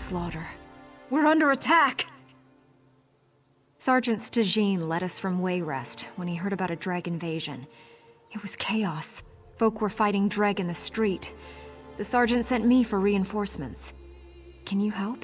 slaughter. We're under attack! Sergeant Stagine led us from Wayrest when he heard about a Dreg invasion. It was chaos. Folk were fighting Dreg in the street. The sergeant sent me for reinforcements. Can you help?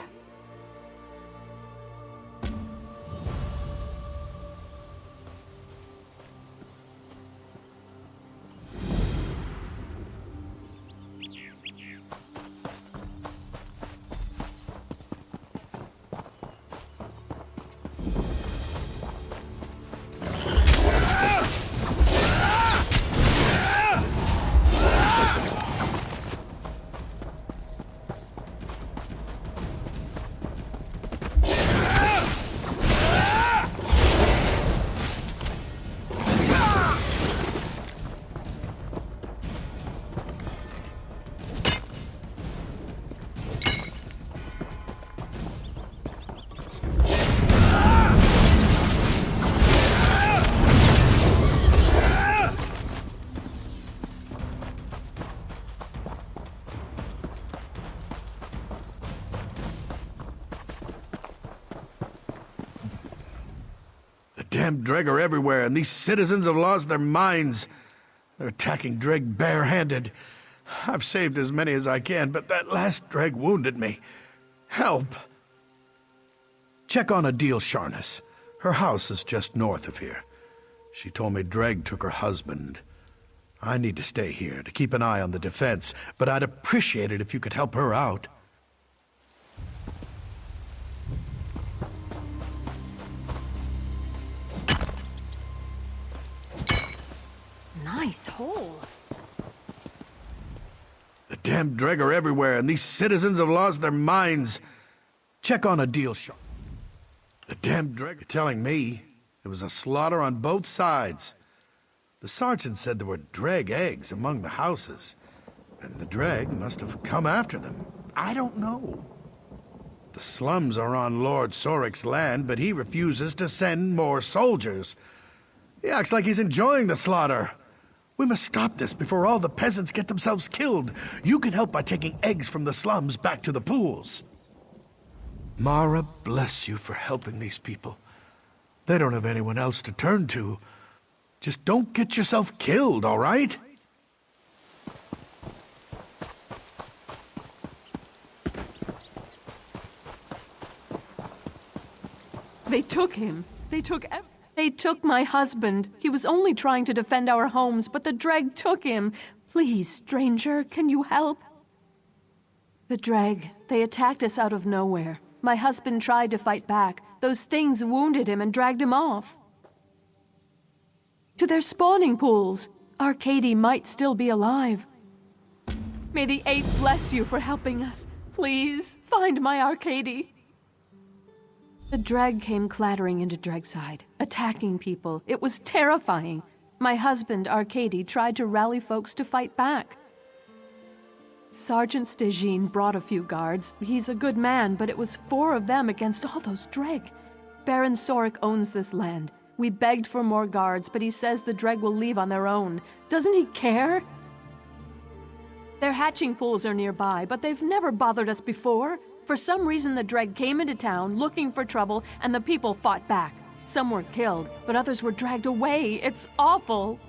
Damn Dreg are everywhere, and these citizens have lost their minds. They're attacking Dreg barehanded. I've saved as many as I can, but that last Dreg wounded me. Help! Check on Adil Sharnas. Her house is just north of here. She told me Dreg took her husband. I need to stay here to keep an eye on the defense, but I'd appreciate it if you could help her out. Nice hole. The damn Dreg are everywhere, and these citizens have lost their minds. Check on Adil Sharnas. The damn Dreg are telling me there was a slaughter on both sides. The sergeant said there were Dreg eggs among the houses, and the Dreg must have come after them. I don't know. The slums are on Lord Sorik's land, but he refuses to send more soldiers. He acts like he's enjoying the slaughter. We must stop this before all the peasants get themselves killed. You can help by taking eggs from the slums back to the pools. Mara, bless you for helping these people. They don't have anyone else to turn to. Just don't get yourself killed, all right? They took him. They took my husband. He was only trying to defend our homes, but the Dreg took him. Please, stranger, can you help? The Dreg, they attacked us out of nowhere. My husband tried to fight back. Those things wounded him and dragged him off. To their spawning pools. Arcady might still be alive. May the Eight bless you for helping us. Please, find my Arcady. The Dreg came clattering into Dregside, attacking people. It was terrifying. My husband, Arcady, tried to rally folks to fight back. Sergeant Stagine brought a few guards. He's a good man, but it was 4 of them against all those Dreg. Baron Sorik owns this land. We begged for more guards, but he says the Dreg will leave on their own. Doesn't he care? Their hatching pools are nearby, but they've never bothered us before. For some reason, the Dreg came into town looking for trouble, and the people fought back. Some were killed, but others were dragged away. It's awful.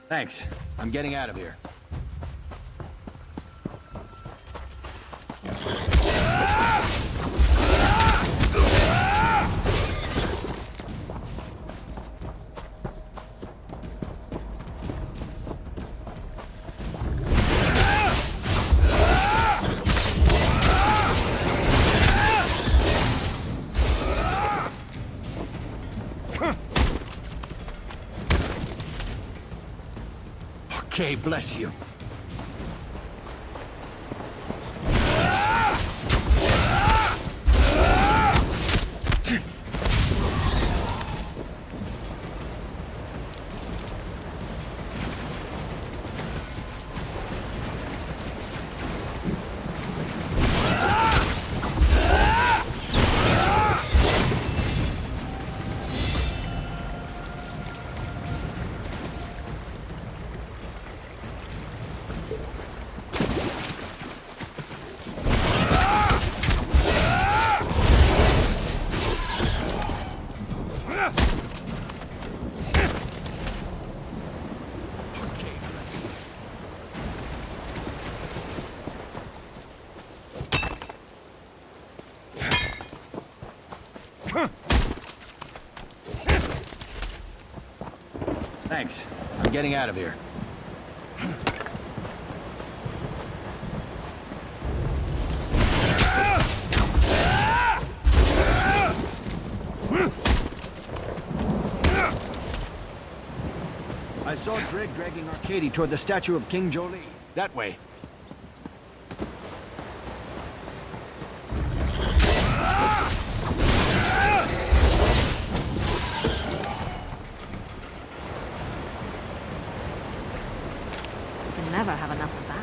Thanks. I'm getting out of here. Okay, bless you. Thanks. I'm getting out of here. I saw Dreg dragging Arcady toward the statue of King Jolie. That way. Can never have enough of that.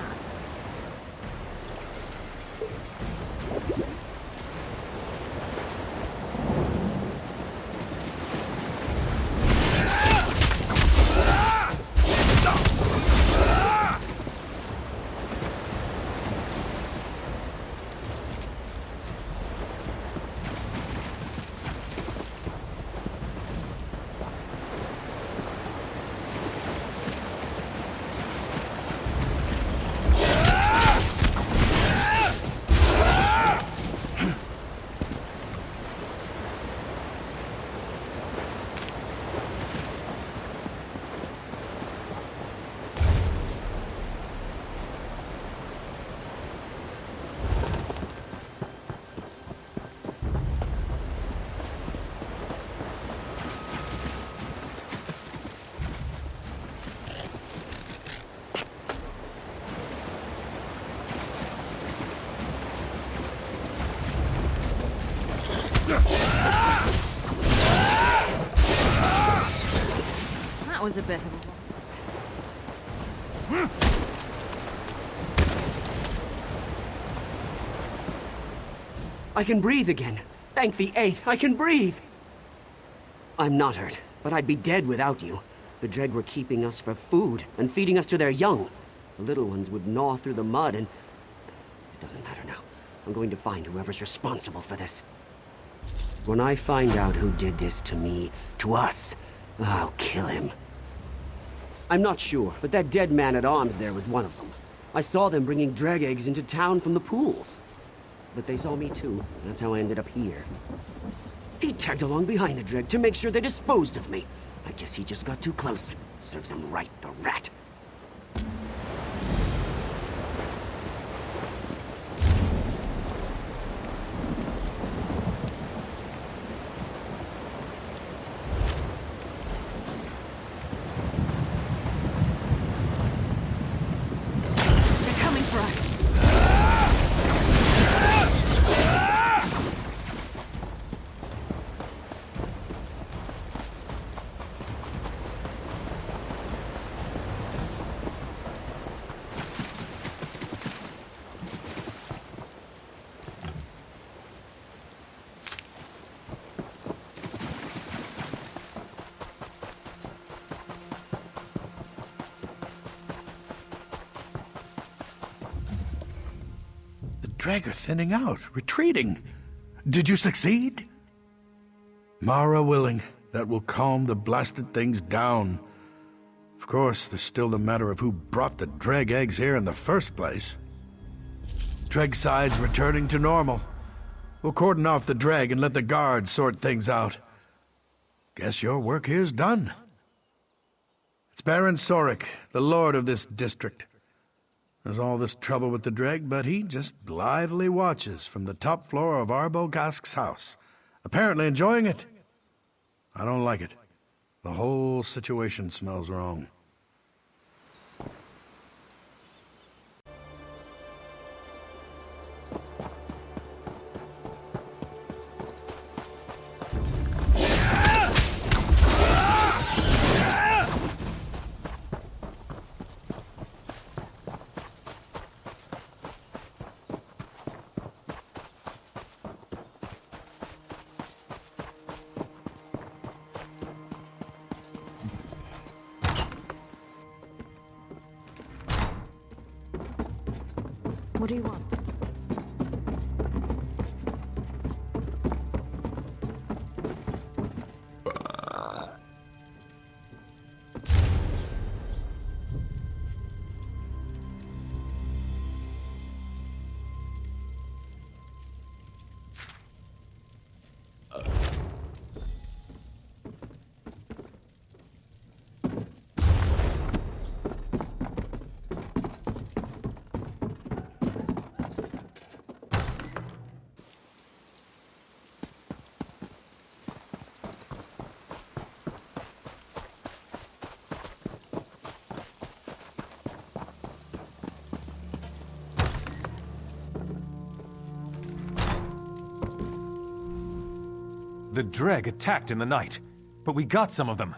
That was a bit of a... I can breathe again. Thank the eight, I can breathe! I'm not hurt, but I'd be dead without you. The Dreg were keeping us for food and feeding us to their young. The little ones would gnaw through the mud and... It doesn't matter now. I'm going to find whoever's responsible for this. When I find out who did this to me, to us, I'll kill him. I'm not sure, but that dead man at arms there was one of them. I saw them bringing Dreg eggs into town from the pools. But they saw me too. That's how I ended up here. He tagged along behind the Dreg to make sure they disposed of me. I guess he just got too close. Serves him right, the rat. They're coming for us. Dreg are thinning out, retreating. Did you succeed? Mara willing, that will calm the blasted things down. Of course, there's still the matter of who brought the dreg eggs here in the first place. Dreg side's returning to normal. We'll cordon off the dreg and let the guards sort things out. Guess your work here's done. It's Baron Sorik, the lord of this district. There's all this trouble with the dreg, but he just blithely watches from the top floor of Arbogast's house, apparently enjoying it. I don't like it. The whole situation smells wrong. What do you want? The dreg attacked in the night, but we got some of them.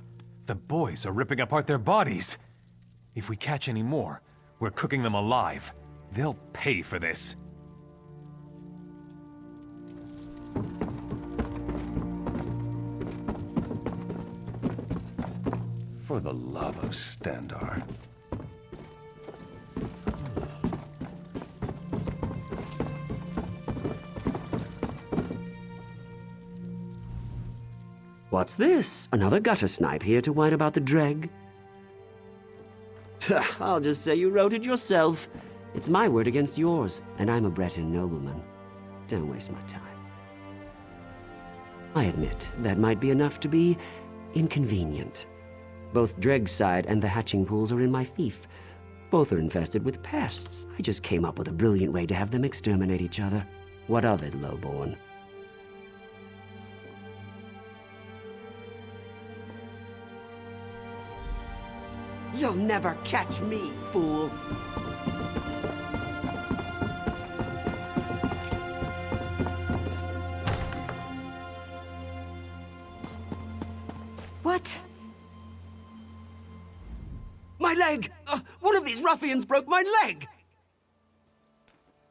The boys are ripping apart their bodies. If we catch any more, we're cooking them alive. They'll pay for this. For the love of Standar. What's this? Another gutter snipe here to whine about the dreg? I'll just say you wrote it yourself. It's my word against yours, and I'm a Breton nobleman. Don't waste my time. I admit, that might be enough to be inconvenient. Both Dreg's side and the hatching pools are in my fief. Both are infested with pests. I just came up with a brilliant way to have them exterminate each other. What of it, lowborn? You'll never catch me, fool! What? My leg! One of these ruffians broke my leg!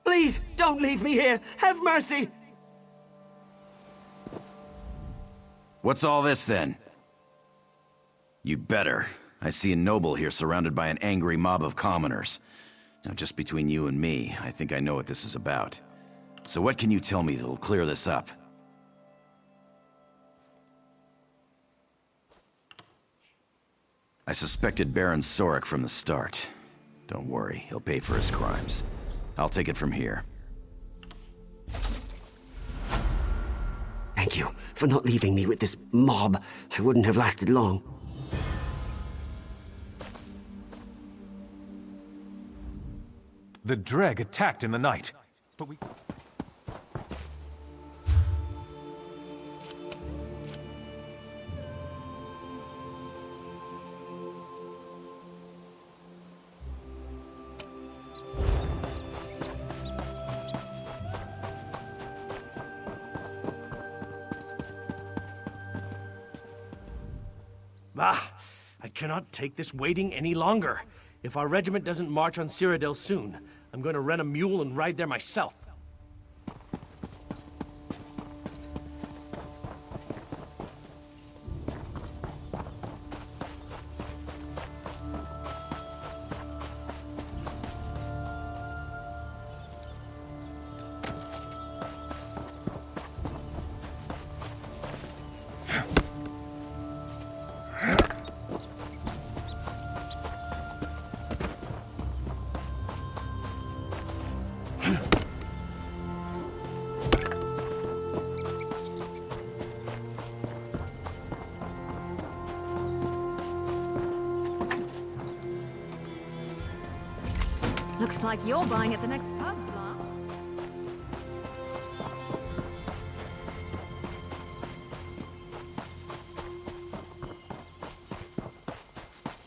Please, don't leave me here! Have mercy! What's all this, then? You better. I see a noble here surrounded by an angry mob of commoners. Now, just between you and me, I think I know what this is about. So what can you tell me that'll clear this up? I suspected Baron Sorik from the start. Don't worry, he'll pay for his crimes. I'll take it from here. Thank you for not leaving me with this mob. I wouldn't have lasted long. The dreg attacked in the night, but we... I cannot take this waiting any longer. If our regiment doesn't march on Cyrodiil soon, I'm going to rent a mule and ride there myself. Looks like you're buying at the next pub, Fla.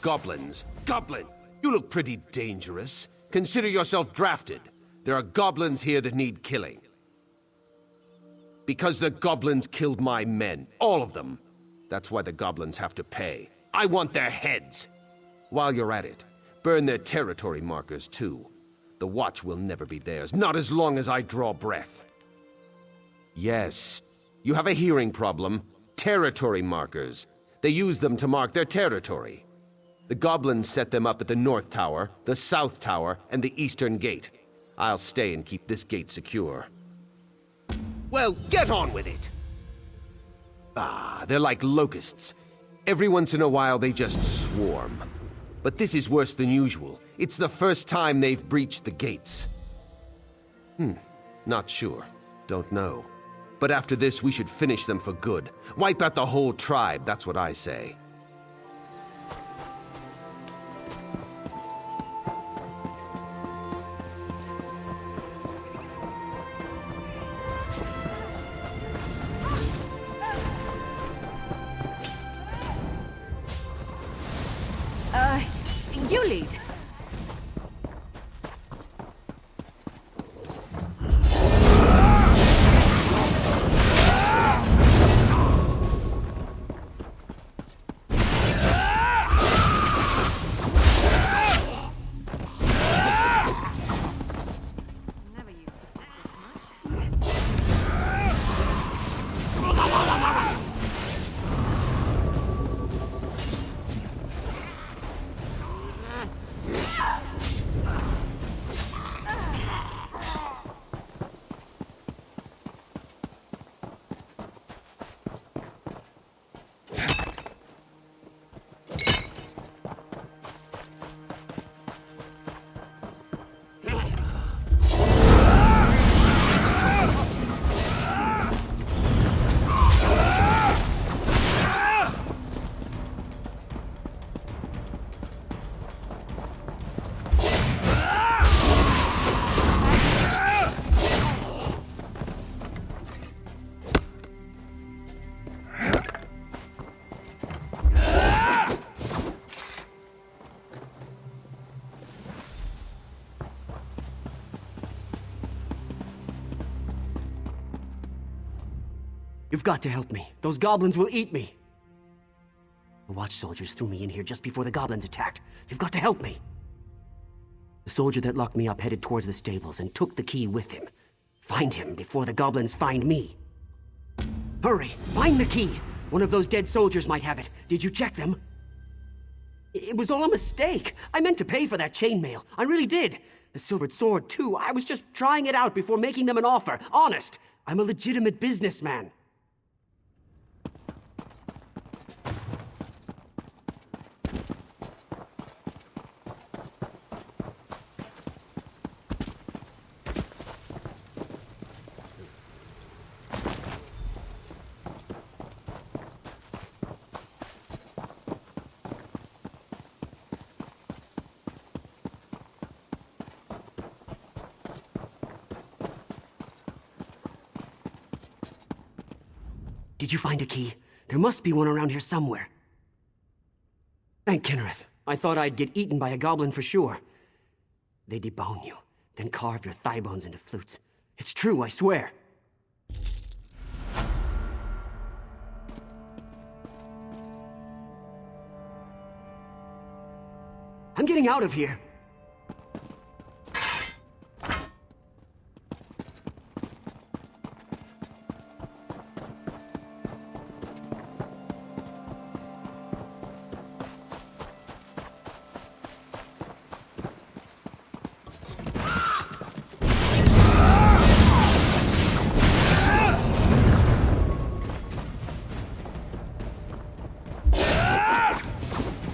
Goblins. Goblin! You look pretty dangerous. Consider yourself drafted. There are goblins here that need killing. Because the goblins killed my men. All of them. That's why the goblins have to pay. I want their heads. While you're at it, burn their territory markers too. The watch will never be theirs, not as long as I draw breath. Yes, you have a hearing problem. Territory markers. They use them to mark their territory. The goblins set them up at the North Tower, the South Tower, and the Eastern Gate. I'll stay and keep this gate secure. Well, get on with it! Ah, they're like locusts. Every once in a while they just swarm. But this is worse than usual. It's the first time they've breached the gates. Not sure. Don't know. But after this, we should finish them for good. Wipe out the whole tribe, that's what I say. You lead. Never used to fight this much. You've got to help me. Those goblins will eat me. The watch soldiers threw me in here just before the goblins attacked. You've got to help me. The soldier that locked me up headed towards the stables and took the key with him. Find him before the goblins find me. Hurry! Find the key! One of those dead soldiers might have it. Did you check them? It was all a mistake. I meant to pay for that chainmail. I really did. The silvered sword, too. I was just trying it out before making them an offer. Honest. I'm a legitimate businessman. Did you find a key? There must be one around here somewhere. Thank Kinnereth. I thought I'd get eaten by a goblin for sure. They debone you, then carve your thigh bones into flutes. It's true, I swear. I'm getting out of here.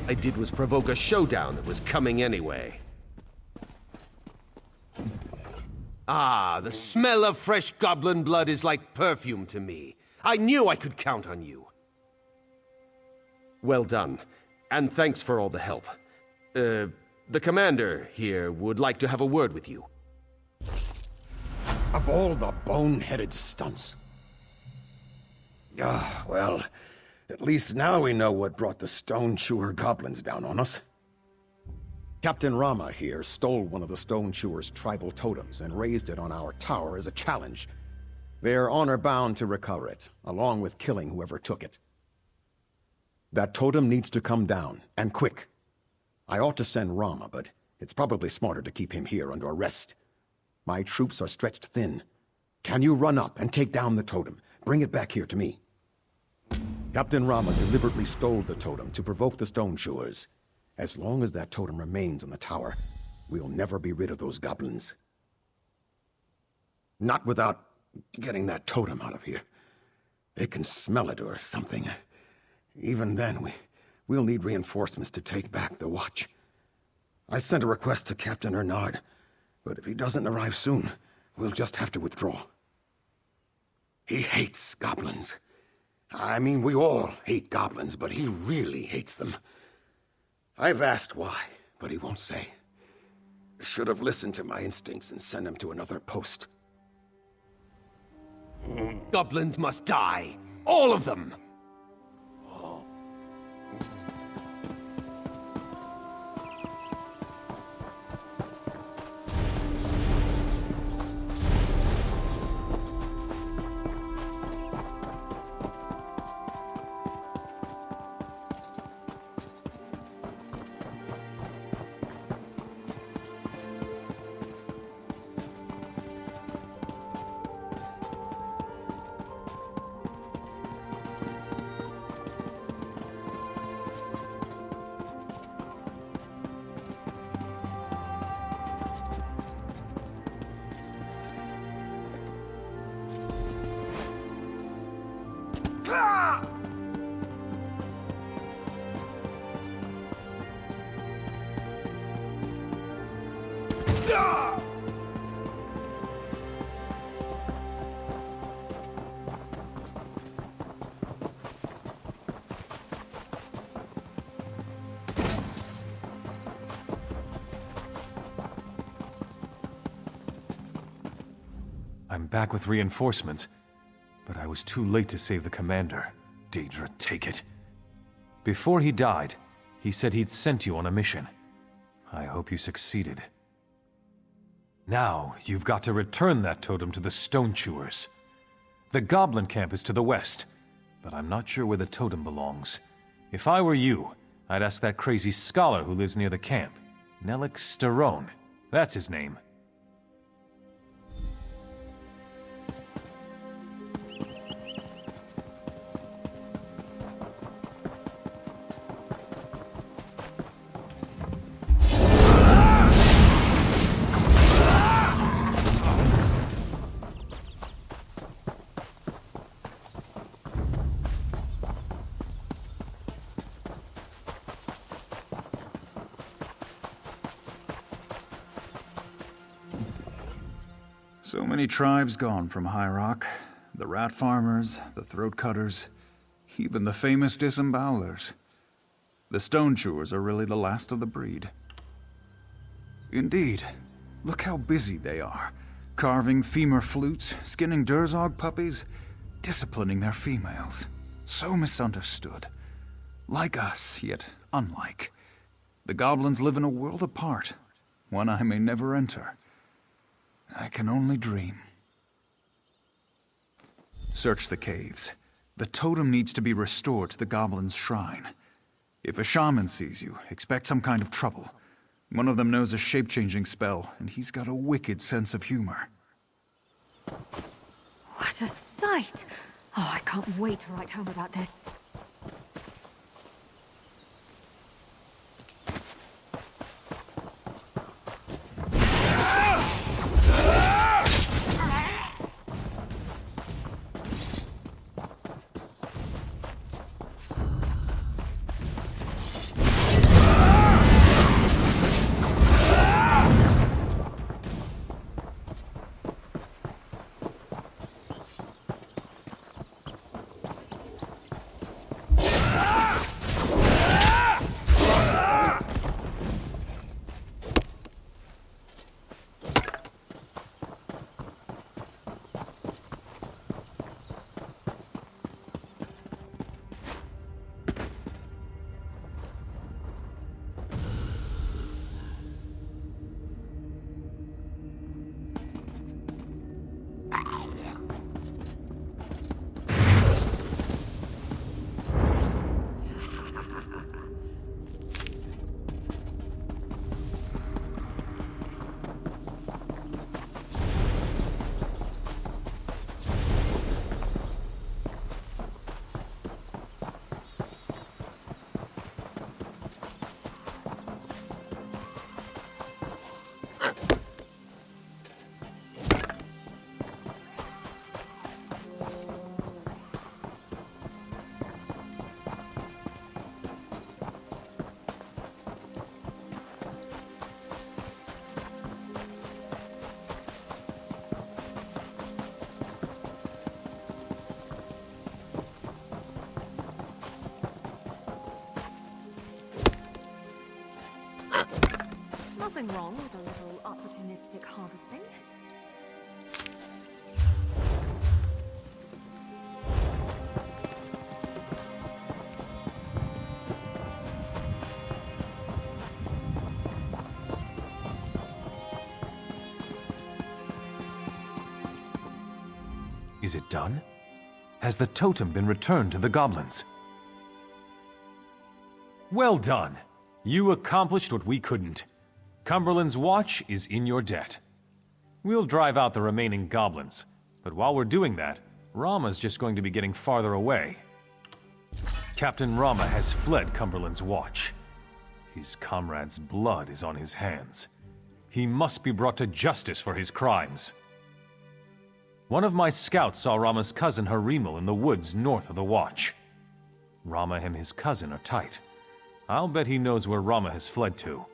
I did was provoke a showdown that was coming anyway. Ah, the smell of fresh goblin blood is like perfume to me. I knew I could count on you. Well done. And thanks for all the help. The The commander here would like to have a word with you. Of all the boneheaded stunts. Well, at least now we know what brought the Stone Chewer goblins down on us. Captain Rama here stole one of the Stone Chewer's tribal totems and raised it on our tower as a challenge. They're honor-bound to recover it, along with killing whoever took it. That totem needs to come down, and quick. I ought to send Rama, but it's probably smarter to keep him here under arrest. My troops are stretched thin. Can you run up and take down the totem? Bring it back here to me. Captain Rama deliberately stole the totem to provoke the Stone Chewers. As long as that totem remains on the tower, we'll never be rid of those goblins. Not without getting that totem out of here. They can smell it or something. Even then, we'll need reinforcements to take back the watch. I sent a request to Captain Ernard, but if he doesn't arrive soon, we'll just have to withdraw. He hates goblins. I mean, we all hate goblins, but he really hates them. I've asked why, but he won't say. Should have listened to my instincts and sent him to another post. Goblins must die! All of them! I'm back with reinforcements, but I was too late to save the commander. Daedra, take it. Before he died, he said he'd sent you on a mission. I hope you succeeded. Now, you've got to return that totem to the Stone Chewers. The Goblin camp is to the west, but I'm not sure where the totem belongs. If I were you, I'd ask that crazy scholar who lives near the camp. Nelix Starone. That's his name. So many tribes gone from High Rock. The rat farmers, the throat cutters, even the famous disembowelers. The Stone Chewers are really the last of the breed. Indeed. Look how busy they are. Carving femur flutes, skinning Durzog puppies, disciplining their females. So misunderstood. Like us, yet unlike. The goblins live in a world apart, one I may never enter. I can only dream. Search the caves. The totem needs to be restored to the goblin's shrine. If a shaman sees you, expect some kind of trouble. One of them knows a shape-changing spell, and he's got a wicked sense of humor. What a sight! Oh, I can't wait to write home about this. nothing wrong with a little opportunistic harvesting. Is it done? Has the totem been returned to the goblins? Well done! You accomplished what we couldn't. Cumberland's watch is in your debt. We'll drive out the remaining goblins, but while we're doing that, Rama's just going to be getting farther away. Captain Rama has fled Cumberland's watch. His comrade's blood is on his hands. He must be brought to justice for his crimes. One of my scouts saw Rama's cousin Harimal in the woods north of the watch. Rama and his cousin are tight. I'll bet he knows where Rama has fled to.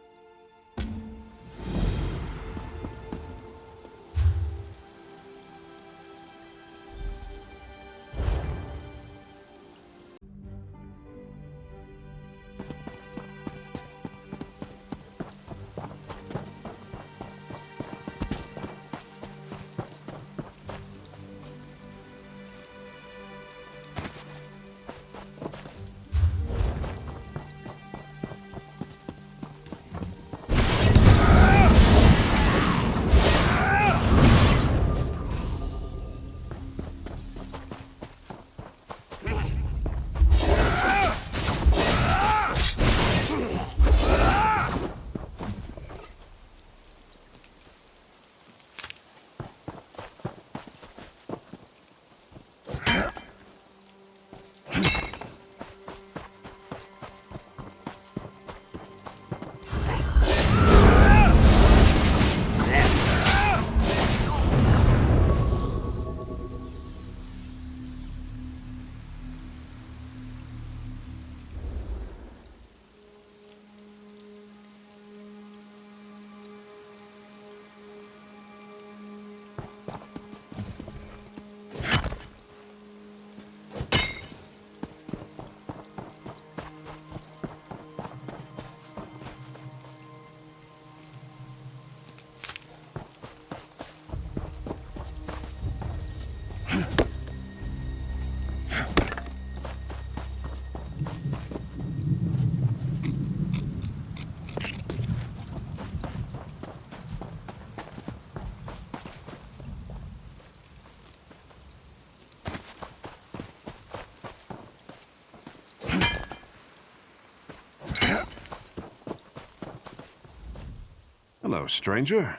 Hello, stranger.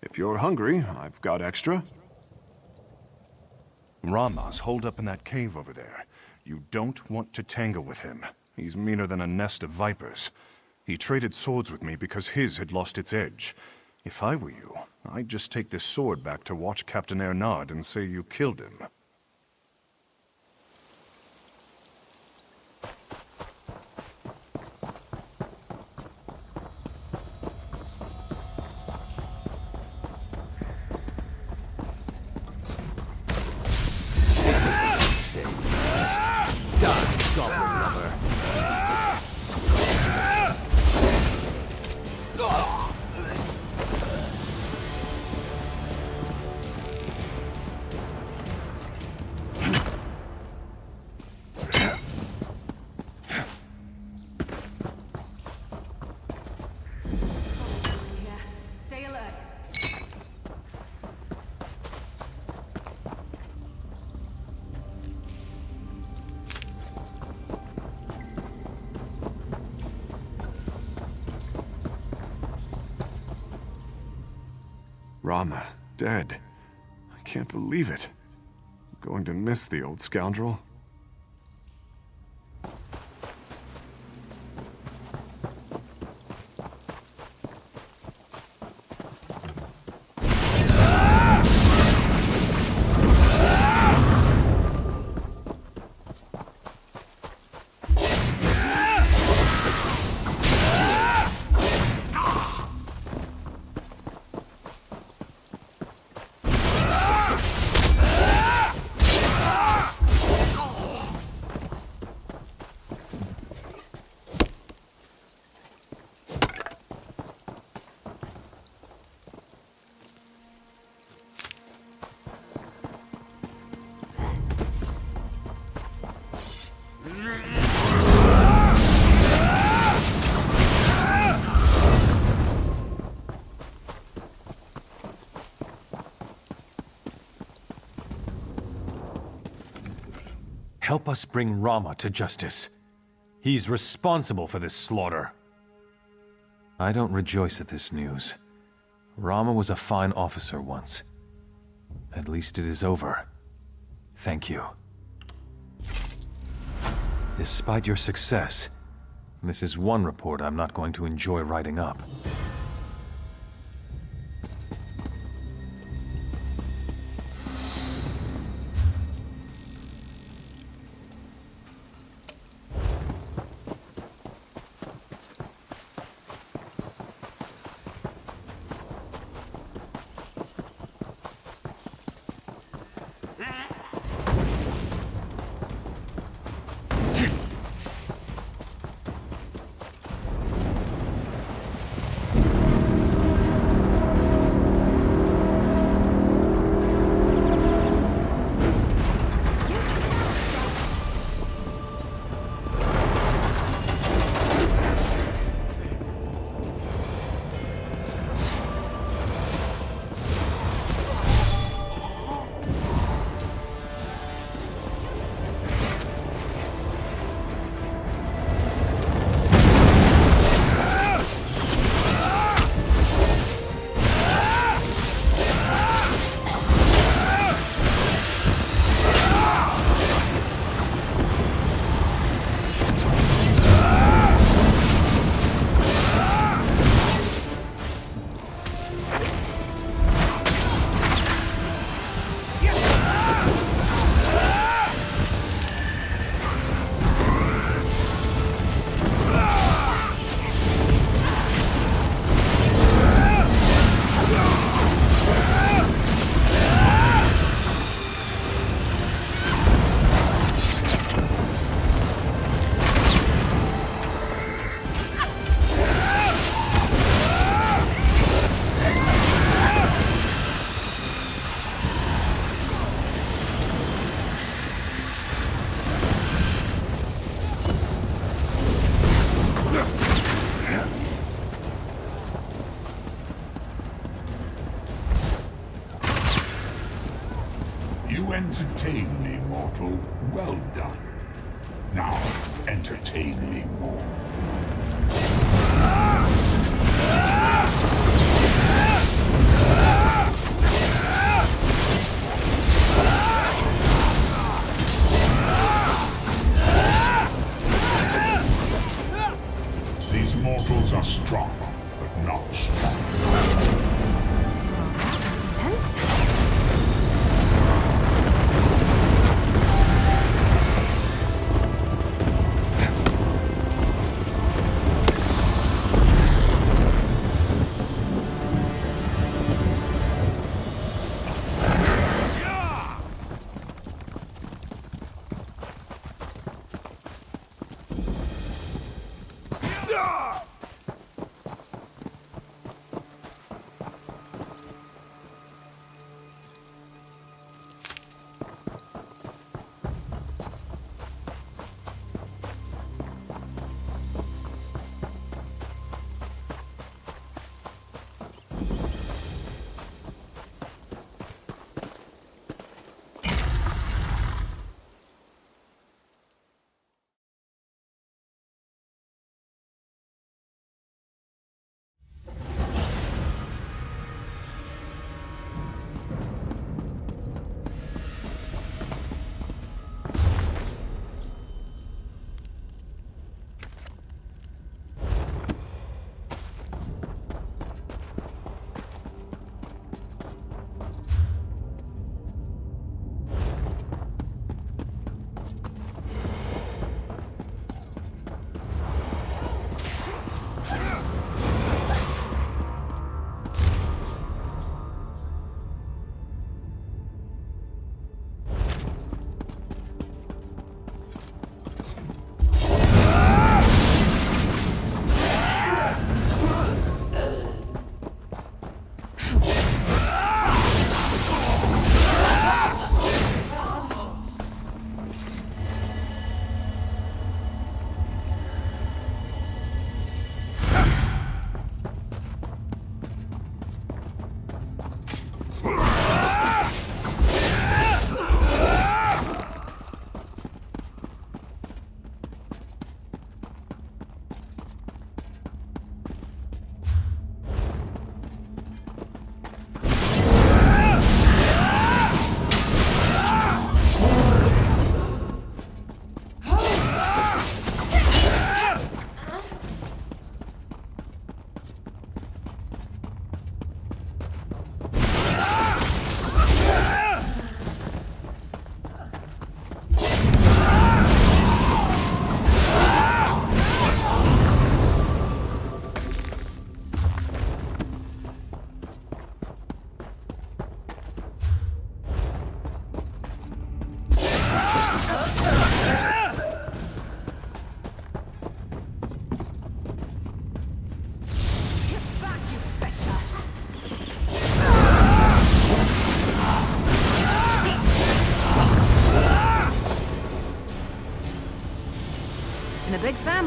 If you're hungry, I've got extra. Rama's holed up in that cave over there. You don't want to tangle with him. He's meaner than a nest of vipers. He traded swords with me because his had lost its edge. If I were you, I'd just take this sword back to Watch Captain Ernard and say you killed him. Stay alert. Rama, dead. I can't believe it. I'm going to miss the old scoundrel. help us bring Rama to justice. He's responsible for this slaughter. I don't rejoice at this news. Rama was a fine officer once. At least it is over. Thank you. Despite your success, this is one report I'm not going to enjoy writing up. You entertain me, mortal. Well done. Now, entertain me more. These mortals are strong, but not strong.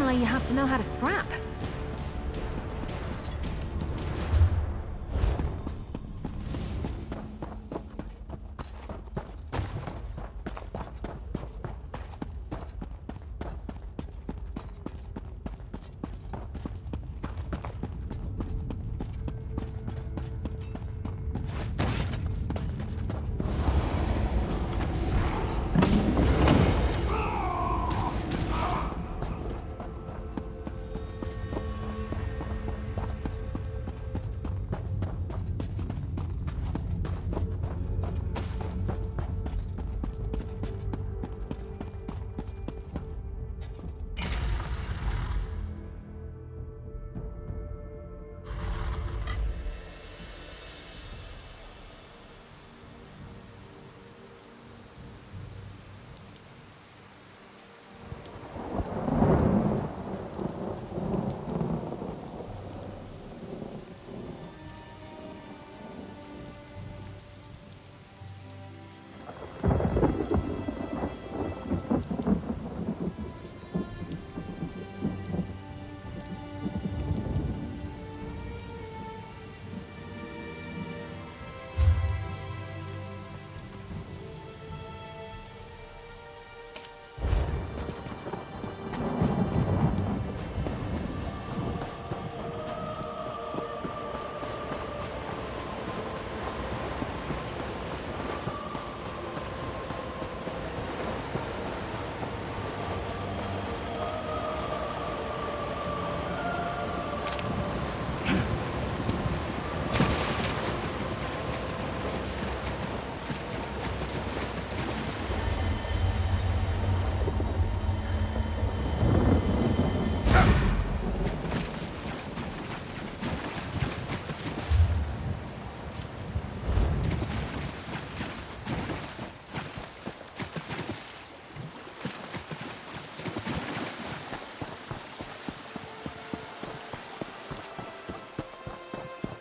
Apparently you have to know how to scrap.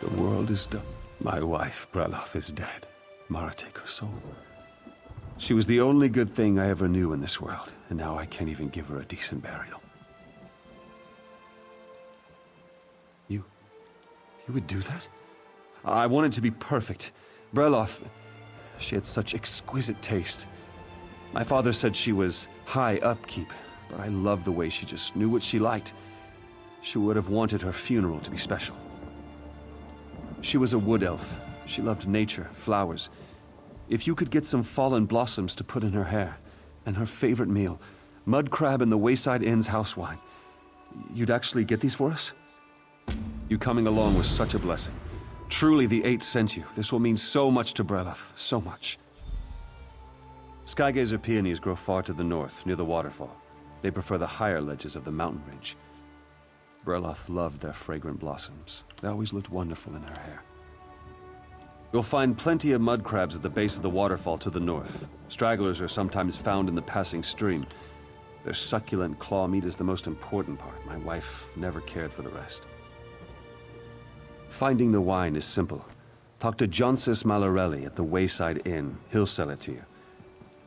The world is done. My wife, Breloth, is dead. Mara, take her soul. She was the only good thing I ever knew in this world, and now I can't even give her a decent burial. You would do that? I wanted to be perfect. Breloth, she had such exquisite taste. My father said she was high upkeep, but I loved the way she just knew what she liked. She would have wanted her funeral to be special. She was a wood elf. She loved nature, flowers. If you could get some fallen blossoms to put in her hair, and her favorite meal, mud crab in the Wayside Inn's house wine, you'd actually get these for us? You coming along was such a blessing. Truly, the Eight sent you. This will mean so much to Breloth, so much. Skygazer peonies grow far to the north, near the waterfall. They prefer the higher ledges of the mountain ridge. Breloth loved their fragrant blossoms. They always looked wonderful in her hair. You'll find plenty of mud crabs at the base of the waterfall to the north. Stragglers are sometimes found in the passing stream. Their succulent claw meat is the most important part. My wife never cared for the rest. Finding the wine is simple. Talk to Johnsis Malarelli at the Wayside Inn. He'll sell it to you.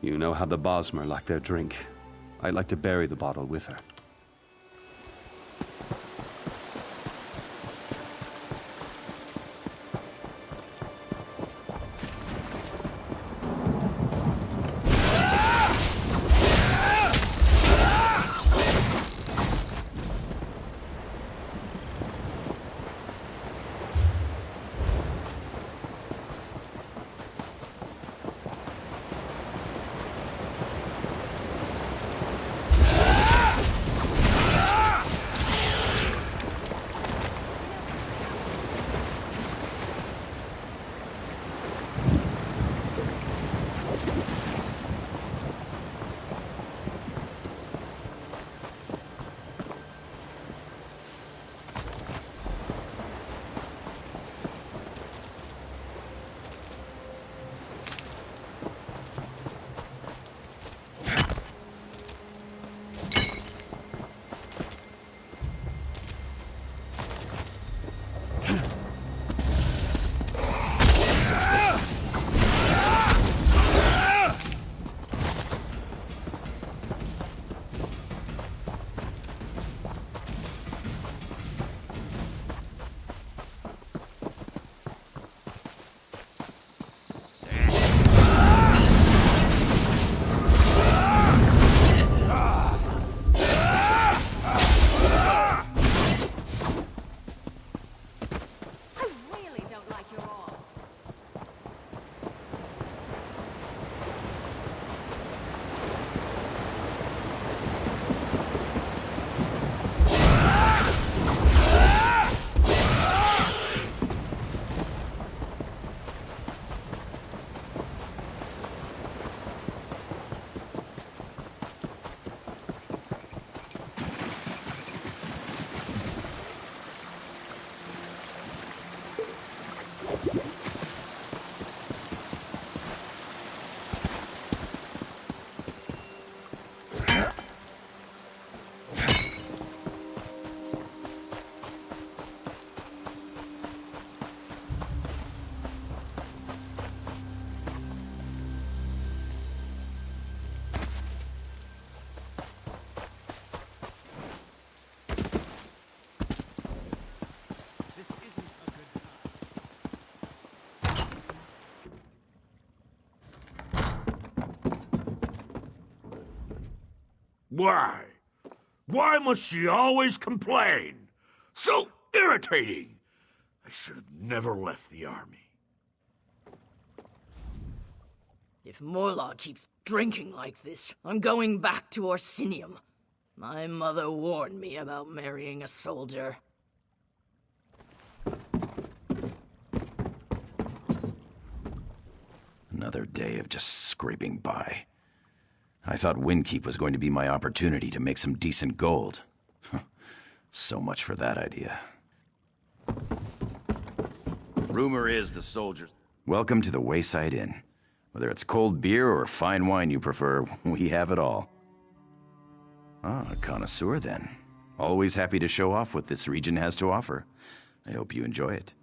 You know how the Bosmer like their drink. I'd like to bury the bottle with her. Why? Why must she always complain? So irritating! I should have never left the army. If Morlaw keeps drinking like this, I'm going back to Orsinium. My mother warned me about marrying a soldier. Another day of just scraping by. I thought Windkeep was going to be my opportunity to make some decent gold. So much for that idea. Rumor is the soldiers... Welcome to the Wayside Inn. Whether it's cold beer or fine wine you prefer, we have it all. Ah, a connoisseur then. Always happy to show off what this region has to offer. I hope you enjoy it.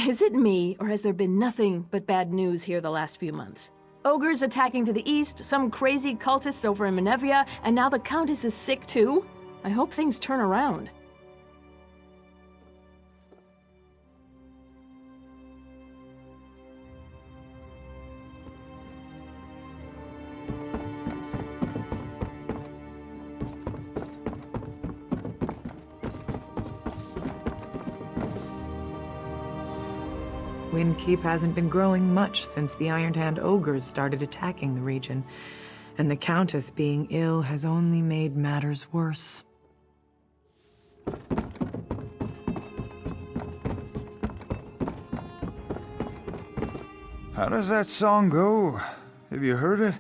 Is it me, or has there been nothing but bad news here the last few months? Ogres attacking to the east, some crazy cultist over in Menevia, and now the Countess is sick too? I hope things turn around. Windkeep hasn't been growing much since the Iron Hand ogres started attacking the region, and the Countess being ill has only made matters worse. How does that song go? Have you heard it?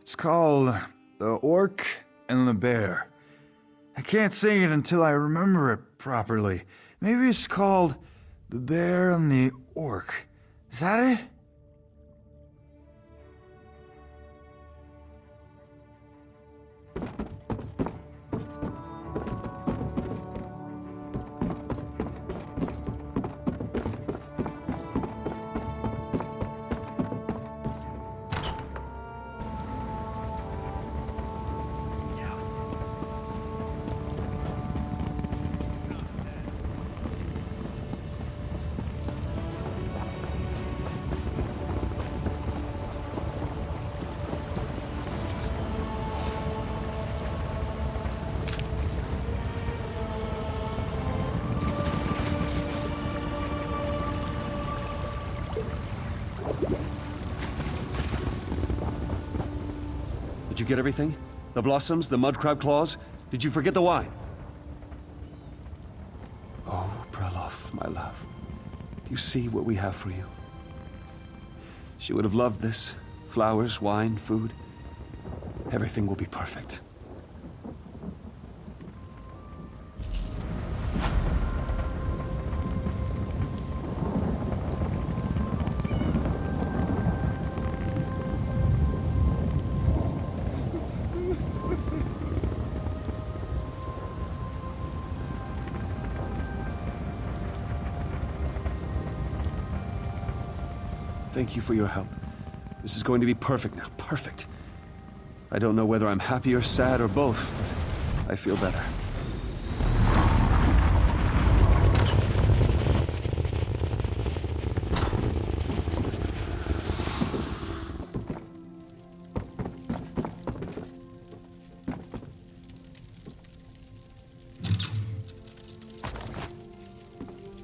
It's called The Orc and the Bear. I can't sing it until I remember it properly. Maybe it's called The Bear and the Orc. Is that it? Did you get everything? The blossoms, the mud crab claws? Did you forget the wine? Oh, Breloff, my love. Do you see what we have for you? She would have loved this. Flowers, wine, food. Everything will be perfect. Thank you for your help. This is going to be perfect now. Perfect. I don't know whether I'm happy or sad or both, but I feel better.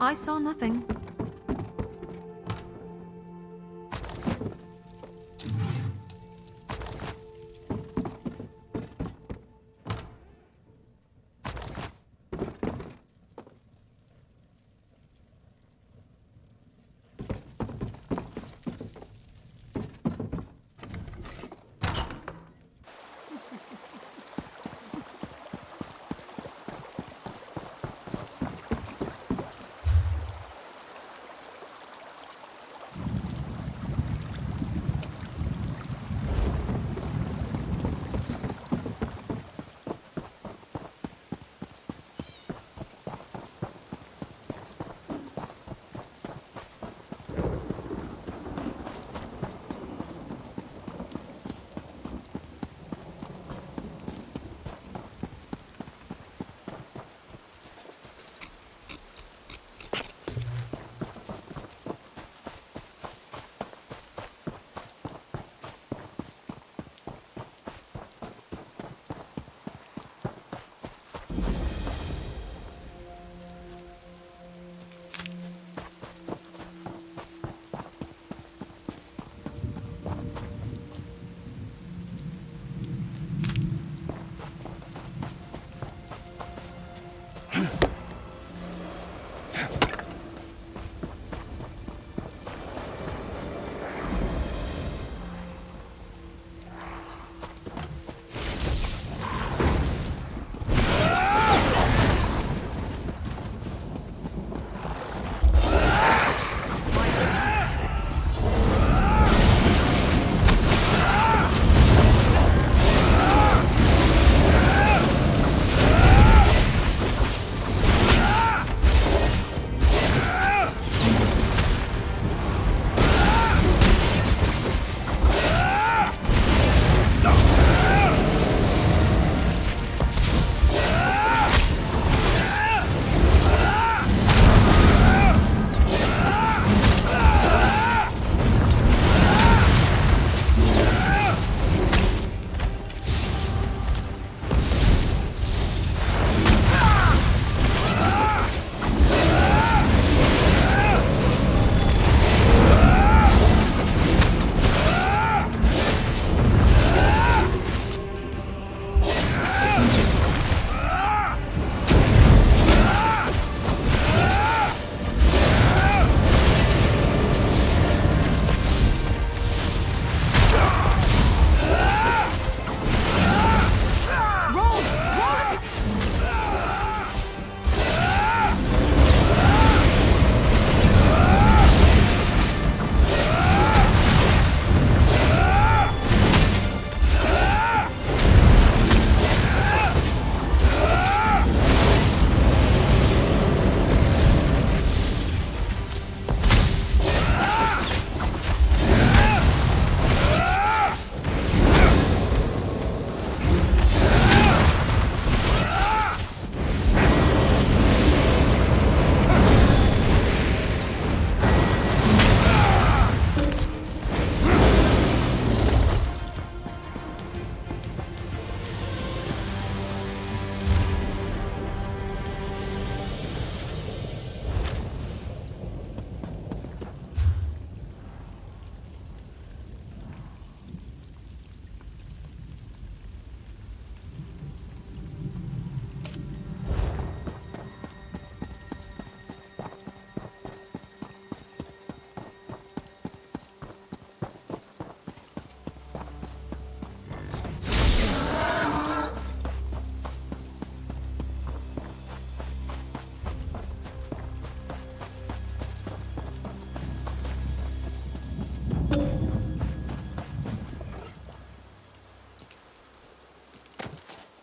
I saw nothing.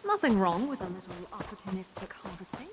Nothing wrong with a little opportunistic harvesting.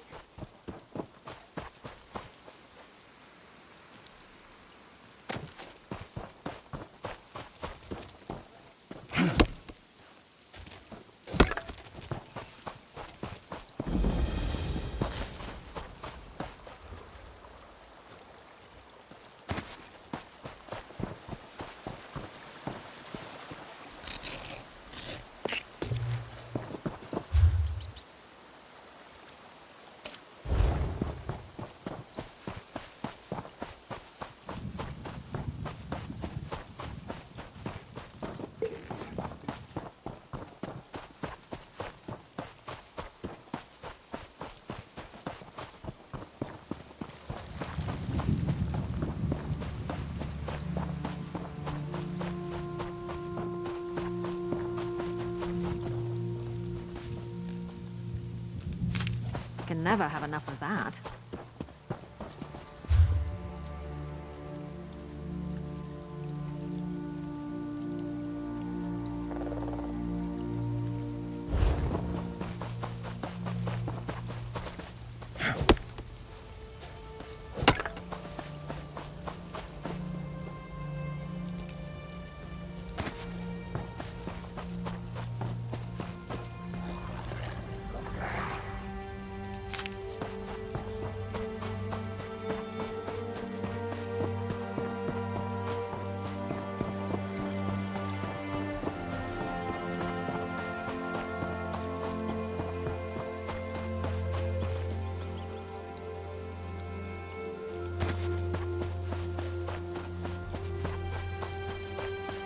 Can never have enough of that.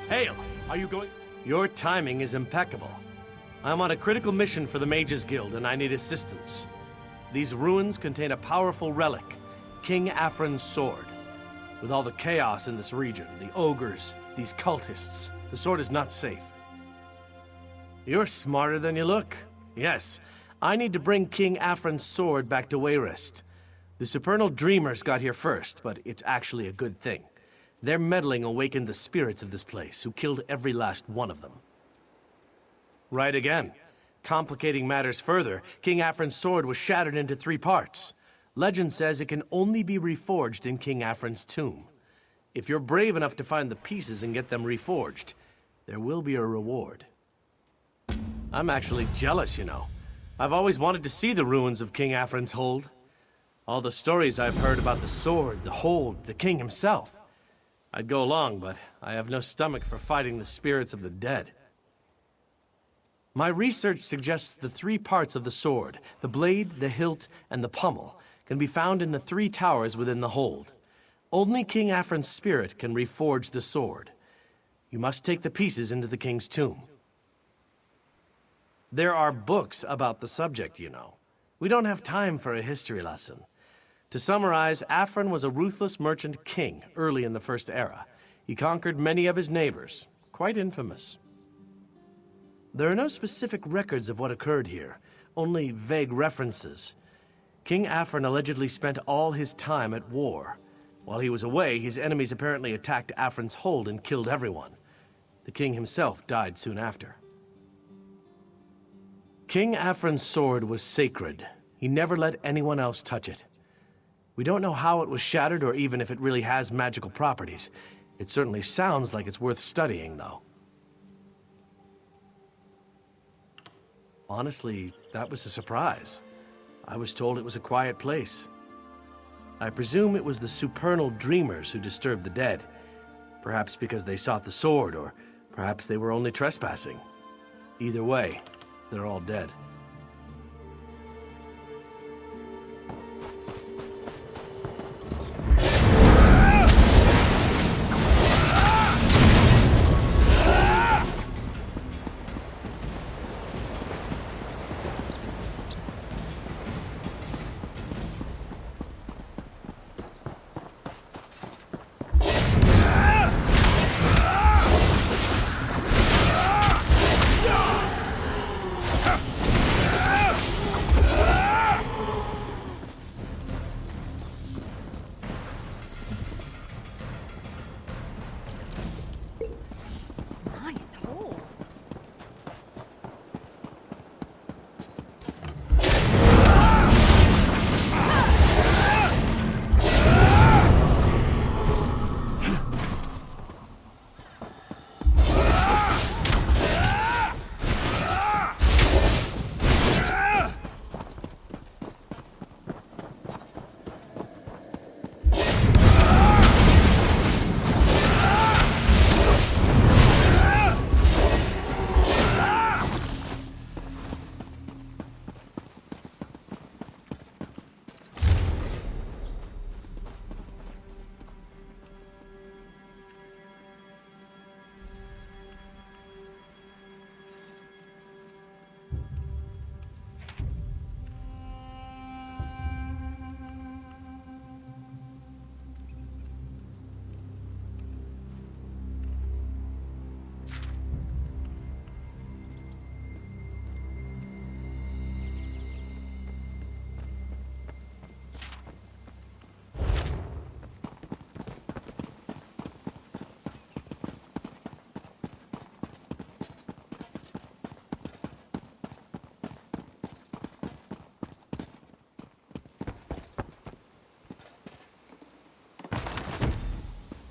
Hail! Are you going? Your timing is impeccable. I'm on a critical mission for the Mages Guild, and I need assistance. These ruins contain a powerful relic, King Afrin's sword. With all the chaos in this region, the ogres, these cultists, the sword is not safe. You're smarter than you look. Yes, I need to bring King Afrin's sword back to Wayrest. The Supernal Dreamers got here first, but it's actually a good thing. Their meddling awakened the spirits of this place, who killed every last one of them. Right again. Complicating matters further, King Afrin's sword was shattered into 3 parts. Legend says it can only be reforged in King Afrin's tomb. If you're brave enough to find the pieces and get them reforged, there will be a reward. I'm actually jealous, you know. I've always wanted to see the ruins of King Afrin's hold. All the stories I've heard about the sword, the hold, the king himself. I'd go along, but I have no stomach for fighting the spirits of the dead. My research suggests the 3 parts of the sword, the blade, the hilt, and the pommel, can be found in the 3 towers within the hold. Only King Afrin's spirit can reforge the sword. You must take the pieces into the king's tomb. There are books about the subject, you know. We don't have time for a history lesson. To summarize, Afrin was a ruthless merchant king early in the First Era. He conquered many of his neighbors, quite infamous. There are no specific records of what occurred here, only vague references. King Afrin allegedly spent all his time at war. While he was away, his enemies apparently attacked Afrin's hold and killed everyone. The king himself died soon after. King Afrin's sword was sacred. He never let anyone else touch it. We don't know how it was shattered or even if it really has magical properties. It certainly sounds like it's worth studying, though. Honestly, that was a surprise. I was told it was a quiet place. I presume it was the supernal dreamers who disturbed the dead. Perhaps because they sought the sword, or perhaps they were only trespassing. Either way, they're all dead.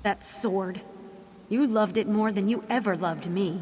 That sword. You loved it more than you ever loved me.